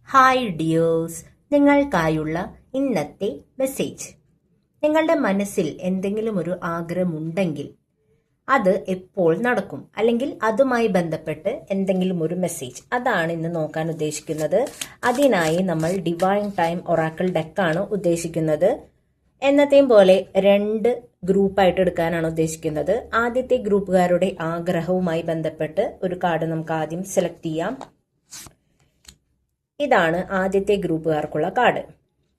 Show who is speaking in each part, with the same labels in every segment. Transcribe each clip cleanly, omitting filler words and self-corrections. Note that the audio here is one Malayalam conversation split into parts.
Speaker 1: ഹായ് ഡിയേഴ്സ്, നിങ്ങൾക്കായുള്ള ഇന്നത്തെ മെസ്സേജ്. നിങ്ങളുടെ മനസ്സിൽ എന്തെങ്കിലും ഒരു ആഗ്രഹമുണ്ടെങ്കിൽ അത് എപ്പോൾ നടക്കും, അല്ലെങ്കിൽ അതുമായി ബന്ധപ്പെട്ട് എന്തെങ്കിലും ഒരു മെസ്സേജ്, അതാണ് ഇന്ന് നോക്കാൻ ഉദ്ദേശിക്കുന്നത്. അതിനായി നമ്മൾ ഡിവൈൻ ടൈം ഒറാക്കിൾ ഡെക്കാണ് ഉദ്ദേശിക്കുന്നത്. എന്നത്തെയും പോലെ 2 ഗ്രൂപ്പായിട്ട് എടുക്കാനാണ് ഉദ്ദേശിക്കുന്നത്. ആദ്യത്തെ ഗ്രൂപ്പുകാരുടെ ആഗ്രഹവുമായി ബന്ധപ്പെട്ട് ഒരു കാർഡ് നമുക്ക് ആദ്യം സെലക്ട് ചെയ്യാം. ഇതാണ് ആദ്യത്തെ ഗ്രൂപ്പുകാർക്കുള്ള കാർഡ്.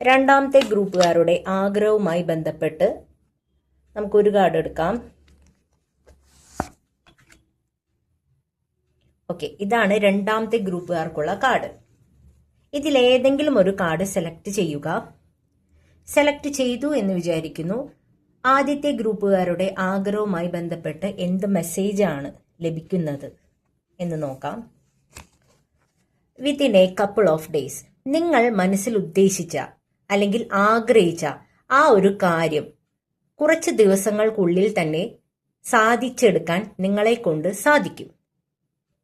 Speaker 1: രണ്ടാമത്തെ ഗ്രൂപ്പുകാരുടെ ആഗ്രഹവുമായി ബന്ധപ്പെട്ട് നമുക്കൊരു കാർഡ് എടുക്കാം. ഓക്കെ, ഇതാണ് രണ്ടാമത്തെ ഗ്രൂപ്പുകാർക്കുള്ള കാർഡ്. ഇതിലേതെങ്കിലും ഒരു കാർഡ് സെലക്ട് ചെയ്യുക. സെലക്ട് ചെയ്തു എന്ന് വിചാരിക്കുന്നു. ആദ്യത്തെ ഗ്രൂപ്പുകാരുടെ ആഗ്രഹവുമായി ബന്ധപ്പെട്ട് എന്ത് മെസ്സേജാണ് ലഭിക്കുന്നത് എന്ന് നോക്കാം. Within A couple of days, നിങ്ങൾ മനസ്സിൽ ഉദ്ദേശിച്ച അല്ലെങ്കിൽ ആഗ്രഹിച്ച ആ ഒരു കാര്യം കുറച്ച് ദിവസങ്ങൾക്കുള്ളിൽ തന്നെ സാധിച്ചെടുക്കാൻ നിങ്ങളെ കൊണ്ട് സാധിക്കും.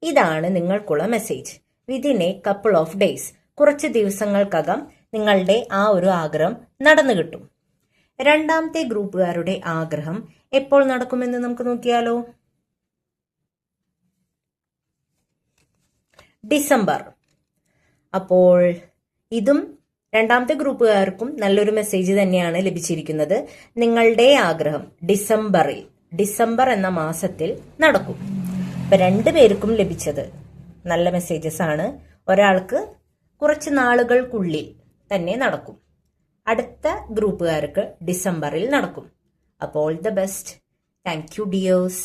Speaker 1: ഇതാണ് നിങ്ങൾക്കുള്ള message. Within A couple of days, കുറച്ച് ദിവസങ്ങൾക്കകം നിങ്ങളുടെ ആ ഒരു ആഗ്രഹം നടന്നു കിട്ടും. രണ്ടാമത്തെ ഗ്രൂപ്പുകാരുടെ ആഗ്രഹം എപ്പോൾ നടക്കുമെന്ന് നമുക്ക് നോക്കിയാലോ. ഡിസംബർ. അപ്പോൾ ഇതും രണ്ടാമത്തെ ഗ്രൂപ്പുകാർക്കും നല്ലൊരു മെസ്സേജ് തന്നെയാണ് ലഭിച്ചിരിക്കുന്നത്. നിങ്ങളുടെ ആഗ്രഹം ഡിസംബർ എന്ന മാസത്തിൽ നടക്കും. ഇപ്പൊ 2 പേർക്കും ലഭിച്ചത് നല്ല മെസ്സേജസ് ആണ്. ഒരാൾക്ക് കുറച്ച് നാളുകൾക്കുള്ളിൽ തന്നെ നടക്കും, അടുത്ത ഗ്രൂപ്പുകാർക്ക് ഡിസംബറിൽ നടക്കും. അപ്പോൾ all the best. Thank you dears.